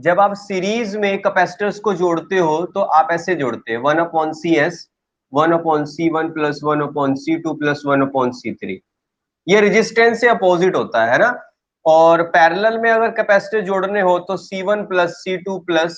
जब आप सीरीज में कैपेसिटर्स को जोड़ते हो तो आप ऐसे जोड़ते हैं 1/CS, 1/C1 plus 1/C2 plus 1/C3। ये रेजिस्टेंस से अपोजिट होता है ना। और पैरेलल में अगर कैपेसिटर जोड़ने हो तो C1 plus C2 plus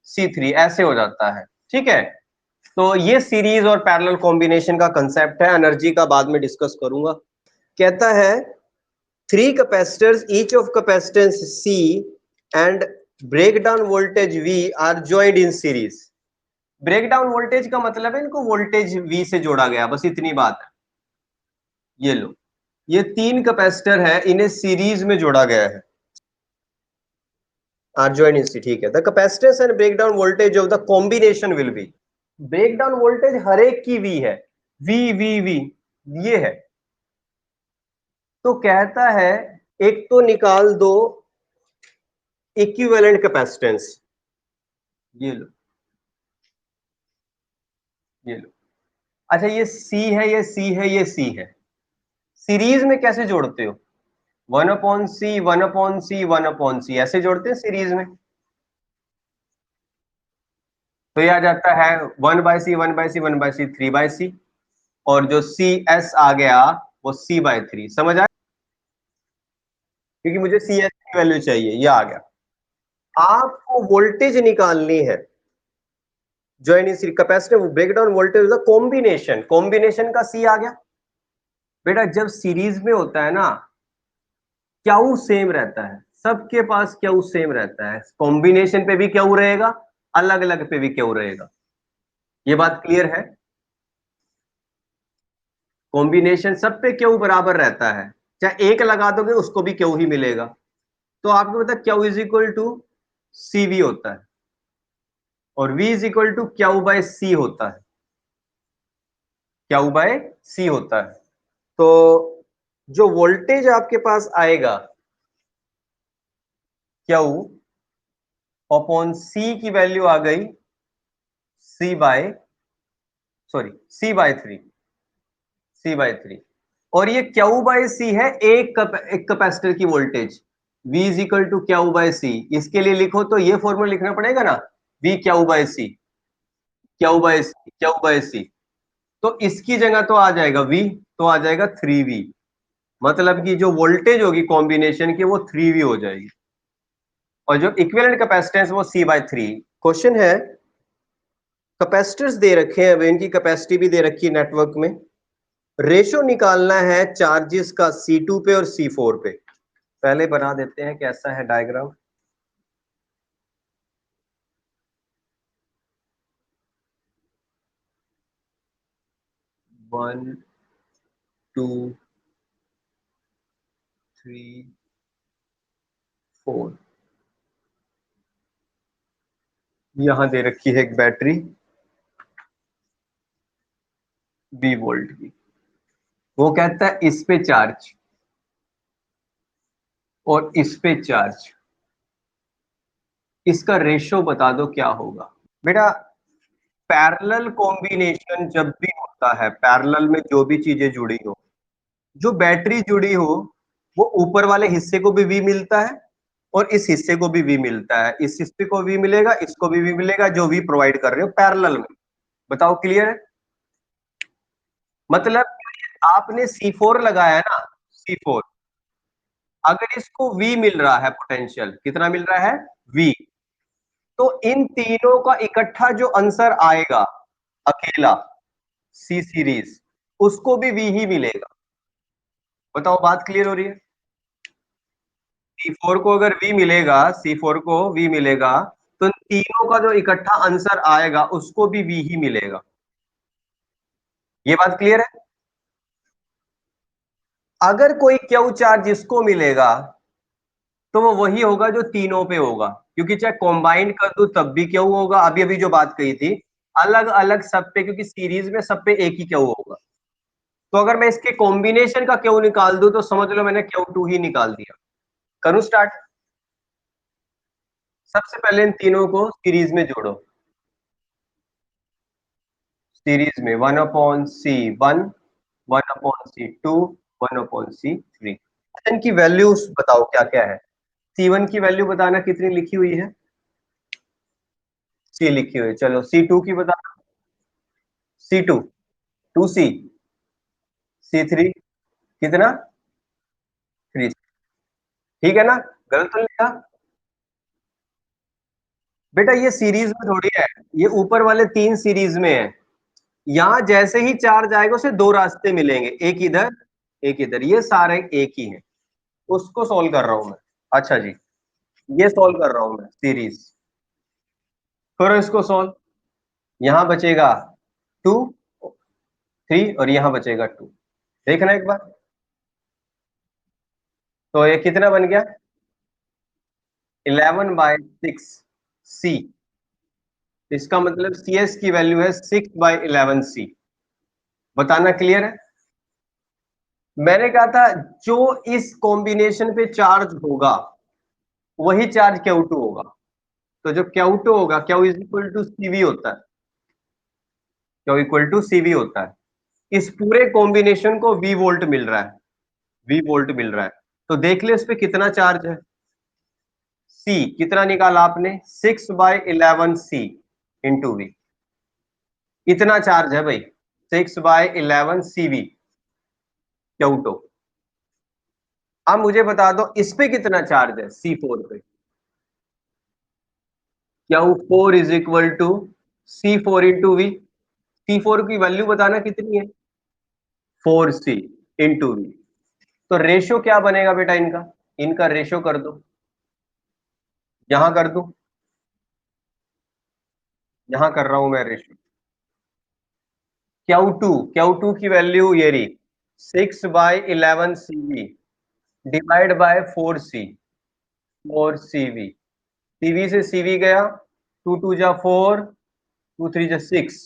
C3 ऐसे हो जाता है। ठीक है, तो ये सीरीज और पैरेलल कॉम्बिनेशन का कंसेप्ट है। एनर्जी का बाद में डिस्कस करूंगा। कहता है 3 capacitors, each of capacitance C and breakdown voltage V are joined in series। Breakdown voltage का मतलब है इनको वोल्टेज V से जोड़ा गया, बस इतनी बात है। ये लो, ये 3 कैपेसिटर है, इन्हें सीरीज में जोड़ा गया है। आर joined in C, ठीक है। The capacitance and breakdown voltage of the combination will be. Breakdown voltage हर एक की V है, V ये है। तो कहता है एक तो निकाल दो इक्विवेलेंट कैपेसिटेंस। ये लो, ये लो। अच्छा, ये C है, ये C है, ये C है। सीरीज में कैसे जोड़ते हो? 1/C 1/C 1/C ऐसे जोड़ते हैं सीरीज में। तो ये आ जाता है 1/C 1/C 1/C 3/C, और जो CS आ गया वो C/3। समझ आया? क्योंकि मुझे CS की वैल्यू चाहिए, ये आ गया। आपको वोल्टेज निकालनी है जो इन capacitor breakdown voltage the combination, combination का C आ गया। बेटा जब सीरीज में होता है ना, क्यू सेम रहता है, सबके पास क्यू सेम रहता है। कॉम्बिनेशन पे भी क्यू रहेगा, अलग अलग पे भी क्यू रहेगा। ये बात क्लियर है? कॉम्बिनेशन सब पे क्यू बराबर रहता है, चाहे एक लगा दोगे उसको भी क्यू ही मिलेगा। तो आपको पता Q is equal to CV होता है, और V is equal to Q/C होता है। Q/C होता है। तो जो वोल्टेज आपके पास आएगा Q अपॉन C की वैल्यू आ गई C/3, C/3। और ये Q/C है एक कैपेसिटर की voltage. V is equal to Q/C। इसके लिए लिखो तो ये फॉर्मूला लिखना पड़ेगा ना, V Q/C, Q/C। तो इसकी जगह तो आ जाएगा V, तो आ जाएगा 3V। मतलब कि जो वोल्टेज होगी कॉम्बिनेशन की वो 3V हो जाएगी, और जो इक्विवेलेंट कैपेसिटेंस वो C/3। क्वेश्चन है, कैपेसिटर्स दे रखे हैं, इनकी कैपेसिटी भी दे रखी है नेटवर्क में। रेशो निकालना है चार्जेस का C2 पे और C4 पे। पहले बना देते हैं कैसा है diagram. One, two, three, four. यहां दे रखी है एक बैटरी 20 वोल्ट की। वो कहता है इस पे चार्ज और इस पे चार्ज, इसका रेशो बता दो क्या होगा। बेटा पैरेलल कॉम्बिनेशन जब भी होता है, पैरेलल में जो भी चीजें जुड़ी हो, जो बैटरी जुड़ी हो, वो ऊपर वाले हिस्से को भी V मिलता है और इस हिस्से को भी V मिलता है। इस हिस्से को V मिलेगा, इसको भी V मिलेगा, जो V प्रोवाइड कर रहे हो पैरेलल में। बताओ क्लियर है? मतलब आपने C4 लगाया है ना, C4, अगर इसको V मिल रहा है, पोटेंशियल कितना मिल रहा है V, तो इन तीनों का इकट्ठा जो आंसर आएगा अकेला C सीरीज, उसको भी V ही मिलेगा। बताओ बात क्लियर हो रही है? C4 को अगर V मिलेगा, C4 को V मिलेगा, तो इन तीनों का जो इकट्ठा आंसर आएगा उसको भी V ही मिलेगा। ये बात क्लियर है? अगर कोई क्यू चार्ज इसको मिलेगा तो वो वही होगा जो तीनों पे होगा, क्योंकि चाहे कॉम्बाइन कर दू तब भी क्यू होगा। अभी अभी जो बात कही थी, अलग अलग सब पे, क्योंकि सीरीज में सब पे एक ही क्यू होगा। तो अगर मैं इसके कॉम्बिनेशन का क्यू निकाल दूं तो समझ लो मैंने Q2 ही निकाल दिया। करूं स्टार्ट? सबसे पहले इन तीनों को सीरीज में जोड़ो। सीरीज में 1/C1, 1/C2, 1/C3। इनकी वैल्यूज बताओ क्या क्या है। C1 की वैल्यू बताना कितनी लिखी हुई है? सी लिखी हुई, चलो C2 की बता। C2, 2C, C3 कितना, 3। ठीक है ना, गलत तो नहीं लिखा बेटा? ये सीरीज में थोड़ी है, ये ऊपर वाले 3 सीरीज में है। यहां जैसे ही चार्ज आएगा उसे 2 रास्ते मिलेंगे, एक इधर एक इधर, ये सारे एक ही है। उसको सॉल्व कर रहा हूं मैं। अच्छा जी, ये सॉल्व कर रहा हूं मैं सीरीज। करो इसको सॉल्व। यहां बचेगा 2, 3 और यहां बचेगा 2। देखना एक बार, तो ये कितना बन गया, 11/6 C। इसका मतलब CS की वैल्यू है 6/11C। बताना क्लियर है? मैंने कहा था जो इस कॉम्बिनेशन पे चार्ज होगा वही चार्ज Q2 होगा। तो जो Q2 होगा, Q is equal to CV होता है, Q इक्वल टू CV होता है। इस पूरे कॉम्बिनेशन को V वोल्ट मिल रहा है, V वोल्ट मिल रहा है। तो देख ले उस पे कितना चार्ज है। C कितना निकाला आपने, 6/11C इंटू V। इतना चार्ज है भाई, 6/11 CV Q2। अब मुझे बता दो इस पे कितना चार्ज है, C4 पे। Q4 is equal to C4 into V। C4 की वैल्यू बताना कितनी है, 4C इंटू V। तो रेशो क्या बनेगा बेटा इनका, इनका रेशो कर दो, यहां कर दो, यहां कर रहा हूं मैं रेशो। Q2 की वैल्यू ये रही, 6/11 CV divide by 4C, 4CV। CV से CV गया, 2 2 जा 4, 2 3 जा 6,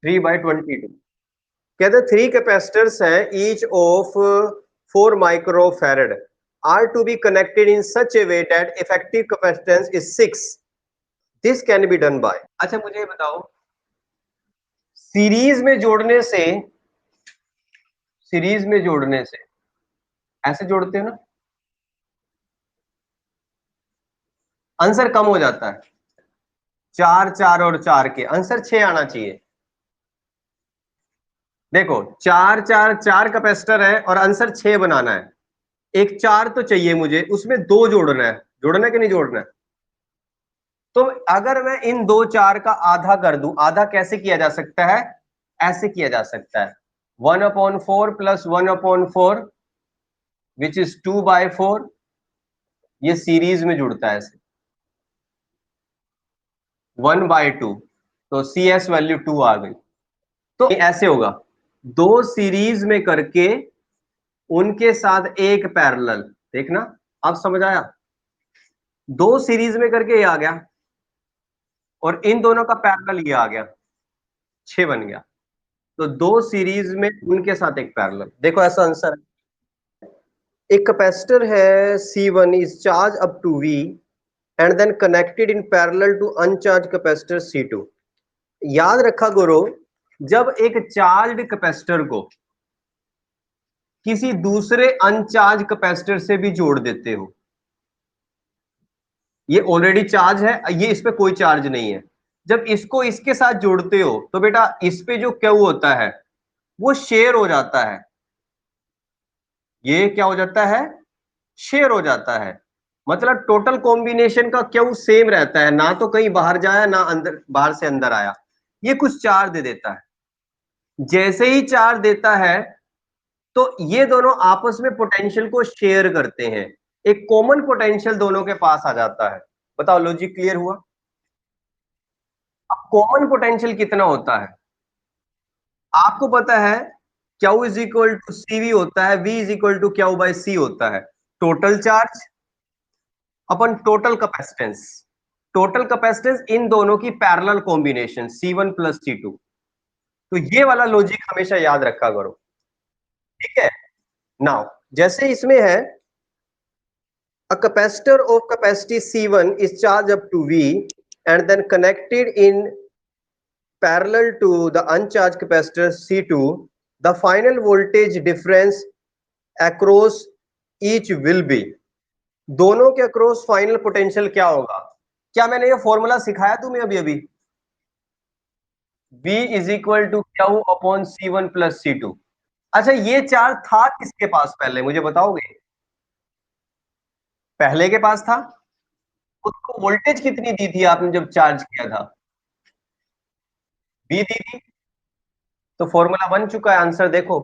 3/22। कहते 3 कैपेसिटर्स हैं each of 4 microfarad are to be connected in such a way that effective capacitance is 6। This can be done by. अच्छा मुझे ये बताओ, सीरीज में जोड़ने से, सीरीज में जोड़ने से ऐसे जोड़ते हैं ना, आंसर कम हो जाता है। 4 4 और 4 के आंसर 6 आना चाहिए। देखो 4 4 4 कैपेसिटर है और आंसर 6 बनाना है। एक 4 तो चाहिए मुझे, उसमें 2 जोड़ना है, जोड़ना है कि नहीं जोड़ना है? तो अगर मैं इन 2 4 का आधा कर दूं, आधा कैसे किया जा सकता है, ऐसे किया जा सकता है, 1/4 प्लस 1/4 विच इज 2/4। ये सीरीज में जुड़ता है ऐसे, 1/2। तो CS वैल्यू 2 आ गई। तो ऐसे होगा, 2 सीरीज में करके उनके साथ एक पैरेलल। देखना, अब समझ आया? 2 सीरीज में करके ये आ गया और इन दोनों का पैरेलल ये आ गया, 6 बन गया। तो 2 सीरीज में उनके साथ एक पैरेलल। देखो ऐसा आंसर है। एक कैपेसिटर है C1 is charged up to V and then connected in parallel to uncharged capacitor C2। याद रखा करो, जब एक चार्ज कैपेसिटर को किसी दूसरे अनचार्ज कैपेसिटर से भी जोड़ देते हो, ये ऑलरेडी चार्ज है, ये इस पे कोई चार्ज नहीं है, जब इसको इसके साथ जोड़ते हो तो बेटा इस पे जो Q होता है वो शेयर हो जाता है। ये क्या हो जाता है, शेयर हो जाता है। मतलब टोटल कॉम्बिनेशन का Q सेम रहता है, ना तो कहीं बाहर जाया ना अंदर, बाहर से अंदर आया। ये कुछ चार्ज दे देता है, जैसे ही चार्ज देता है तो ये दोनों आपस में पोटेंशियल को शेयर करते हैं, एक कॉमन पोटेंशियल दोनों के पास आ जाता है। बताओ लॉजिक क्लियर हुआ? अब कॉमन पोटेंशियल कितना होता है आपको पता है, Q is equal to CV होता है, V is equal to Q/C होता है। टोटल चार्ज अपन टोटल कैपेसिटेंस, टोटल कैपेसिटेंस इन दोनों की parallel combination C1 plus C2। तो ये वाला लॉजिक हमेशा याद रखा करो, ठीक है? नाउ जैसे इसमें है, a capacitor of capacity C1 is charged up to V and then connected in parallel to the uncharged capacitor C2, the final voltage difference across each will be। दोनों के अक्रॉस फाइनल पोटेंशियल क्या होगा, क्या मैंने ये formula सिखाया तुम्हें अभी अभी? V is equal to Q upon C1 plus C2। अच्छा, ये चार्ज था किसके पास पहले, मुझे बताओगे? पहले के पास था। उसको वोल्टेज कितनी दी थी आपने जब चार्ज किया था? V दी थी। तो फॉर्मूला बन चुका है, आंसर देखो।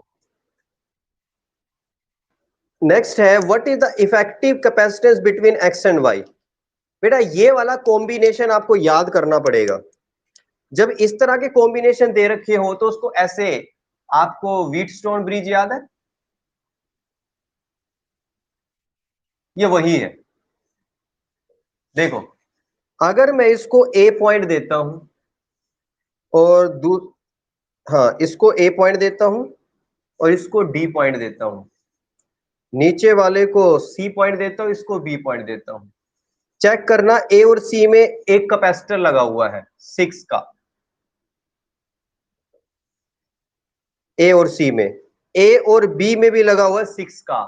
नेक्स्ट है, what is the effective capacitance between X and Y. बेटा ये वाला कॉम्बिनेशन आपको याद करना पड़ेगा। जब इस तरह के कॉम्बिनेशन दे रखे हो तो उसको ऐसे, आपको व्हीटस्टोन ब्रिज याद है? ये वही है। देखो, अगर मैं इसको ए पॉइंट देता हूं और हाँ, इसको ए पॉइंट देता हूं और इसको डी पॉइंट देता हूं, नीचे वाले को सी पॉइंट देता हूं, इसको बी पॉइंट देता हूं। चेक करना, ए और सी में एक कैपेसिटर लगा हुआ है 6 का। ए और सी में, ए और बी में भी लगा हुआ है 6 का,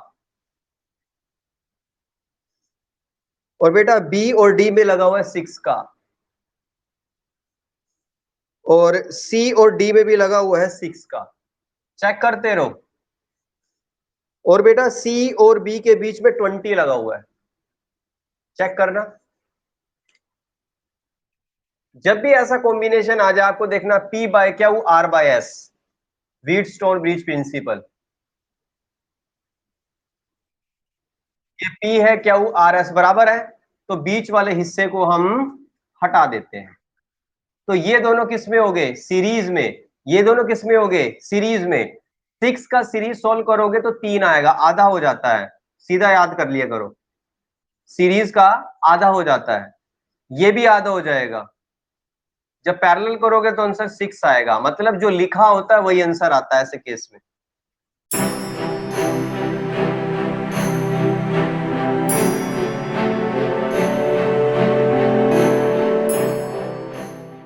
और बेटा बी और डी में लगा हुआ है 6 का, और सी और डी में भी लगा हुआ है 6 का। चेक करते रहो। और बेटा सी और बी के बीच में 20 लगा हुआ है। चेक करना, जब भी ऐसा कॉम्बिनेशन आ जाए आपको देखना P बाय क्या, R by S, Wheatstone bridge principle. ये P है क्या, R S बराबर है, तो बीच वाले हिस्से को हम हटा देते हैं। तो ये दोनों किस में हो गए, सीरीज में। ये दोनों किस में हो गए, सीरीज में। 6 का सीरीज सोल्व करोगे तो 3 आएगा, आधा हो जाता है, सीधा याद कर लिया करो। सीरीज का आधा हो जाता है, ये भी आधा हो जाएगा। जब पैरेलल करोगे तो आंसर 6 आएगा, मतलब जो लिखा होता है वही आंसर आता है ऐसे केस में।